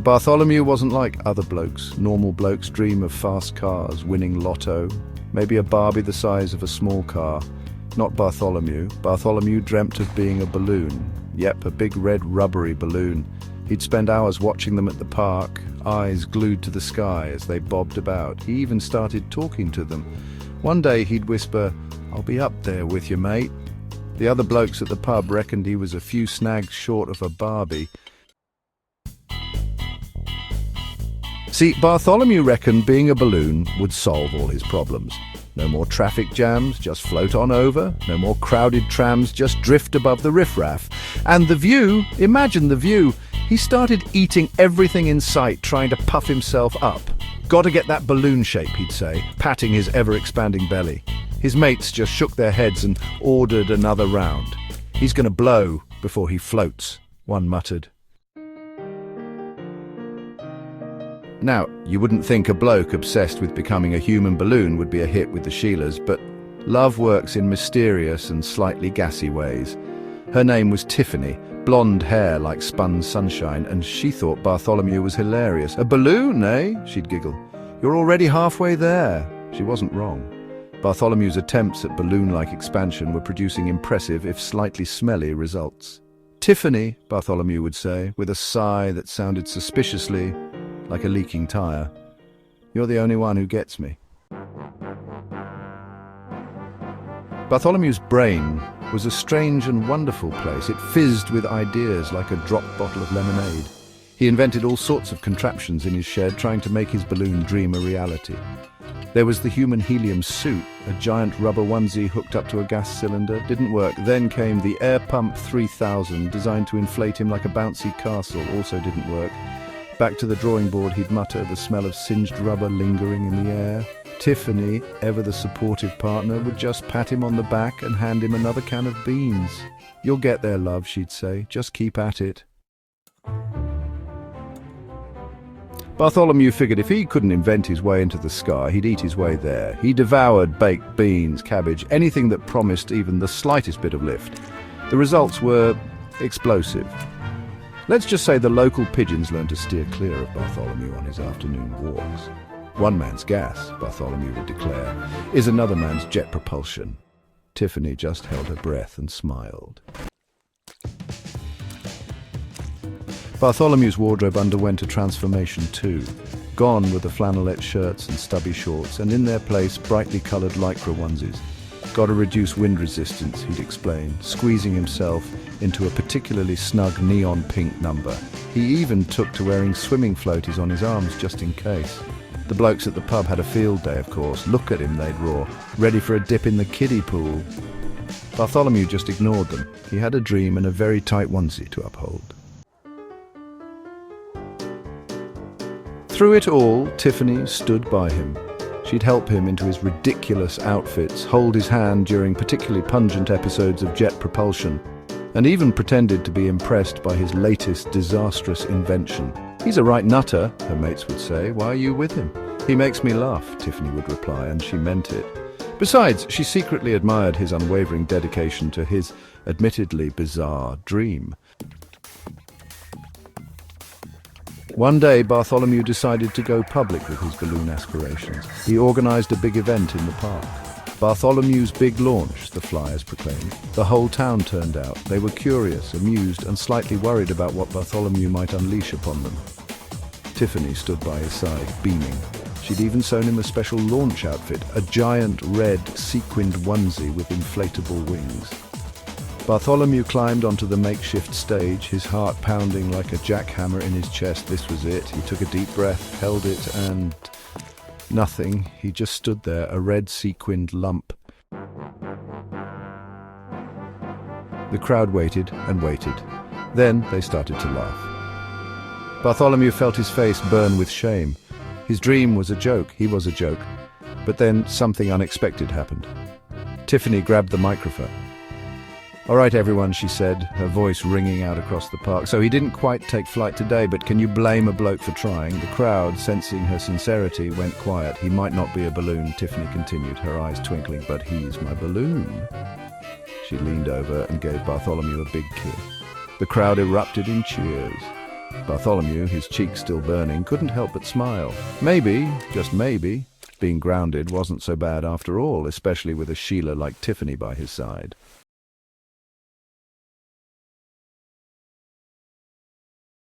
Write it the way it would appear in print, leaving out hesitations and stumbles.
Bartholomew wasn't like other blokes. Normal blokes dream of fast cars, winning lotto, maybe a Barbie the size of a small car. Not Bartholomew. Bartholomew dreamt of being a balloon. Yep, a big red rubbery balloon. He'd spend hours watching them at the park, eyes glued to the sky as they bobbed about. He even started talking to them. One day he'd whisper, "I'll be up there with you, mate." The other blokes at the pub reckoned he was a few snags short of a Barbie. See, Bartholomew reckoned being a balloon would solve all his problems. No more traffic jams, just float on over. No more crowded trams, just drift above the riffraff. And the view, imagine the view. He started eating everything in sight, trying to puff himself up. "Gotta get that balloon shape," he'd say, patting his ever-expanding belly. His mates just shook their heads and ordered another round. "He's gonna blow before he floats," one muttered. Now, you wouldn't think a bloke obsessed with becoming a human balloon would be a hit with the Sheilas, but love works in mysterious and slightly gassy ways. Her name was Tiffany, blonde hair like spun sunshine, and she thought Bartholomew was hilarious. "A balloon, eh?" she'd giggle. "You're already halfway there." She wasn't wrong. Bartholomew's attempts at balloon-like expansion were producing impressive, if slightly smelly, results. "Tiffany," Bartholomew would say, with a sigh that sounded suspiciously like a leaking tire, "you're the only one who gets me." Bartholomew's brain was a strange and wonderful place. It fizzed with ideas like a dropped bottle of lemonade. He invented all sorts of contraptions in his shed, trying to make his balloon dream a reality. There was the human helium suit, a giant rubber onesie hooked up to a gas cylinder. Didn't work. Then came the Air Pump 3000, designed to inflate him like a bouncy castle. Also didn't work. Back to the drawing board he'd mutter, the smell of singed rubber lingering in the air. Tiffany, ever the supportive partner, would just pat him on the back and hand him another can of beans. "You'll get there, love," she'd say. "Just keep at it." Bartholomew figured if he couldn't invent his way into the sky, he'd eat his way there. He devoured baked beans, cabbage, anything that promised even the slightest bit of lift. The results were explosive. Let's just say the local pigeons learned to steer clear of Bartholomew on his afternoon walks. "One man's gas," Bartholomew would declare, "is another man's jet propulsion." Tiffany just held her breath and smiled. Bartholomew's wardrobe underwent a transformation too. Gone were the flannelette shirts and stubby shorts, and in their place brightly coloured lycra onesies. "Gotta reduce wind resistance," he'd explain, squeezing himself into a particularly snug neon pink number. He even took to wearing swimming floaties on his arms just in case. The blokes at the pub had a field day, of course. "Look at him," they'd roar, "ready for a dip in the kiddie pool." Bartholomew just ignored them. He had a dream and a very tight onesie to uphold. Through it all, Tiffany stood by him. She'd help him into his ridiculous outfits, hold his hand during particularly pungent episodes of jet propulsion, and even pretended to be impressed by his latest disastrous invention. "He's a right nutter," her mates would say. "Why are you with him?" "He makes me laugh," Tiffany would reply, and she meant it. Besides, she secretly admired his unwavering dedication to his admittedly bizarre dream. One day, Bartholomew decided to go public with his balloon aspirations. He organised a big event in the park. Bartholomew's big launch, the flyers proclaimed. The whole town turned out. They were curious, amused, and slightly worried about what Bartholomew might unleash upon them. Tiffany stood by his side, beaming. She'd even sewn him a special launch outfit, a giant red sequined onesie with inflatable wings. Bartholomew climbed onto the makeshift stage, his heart pounding like a jackhammer in his chest. This was it. He took a deep breath, held it, and nothing. He just stood there, a red sequined lump. The crowd waited and waited. Then they started to laugh. Bartholomew felt his face burn with shame. His dream was a joke. He was a joke. But then something unexpected happened. Tiffany grabbed the microphone. "All right, everyone," she said, her voice ringing out across the park. "So he didn't quite take flight today, but can you blame a bloke for trying?" The crowd, sensing her sincerity, went quiet. "He might not be a balloon," Tiffany continued, her eyes twinkling, "but he's my balloon." She leaned over and gave Bartholomew a big kiss. The crowd erupted in cheers. Bartholomew, his cheeks still burning, couldn't help but smile. Maybe, just maybe, being grounded wasn't so bad after all, especially with a Sheila like Tiffany by his side.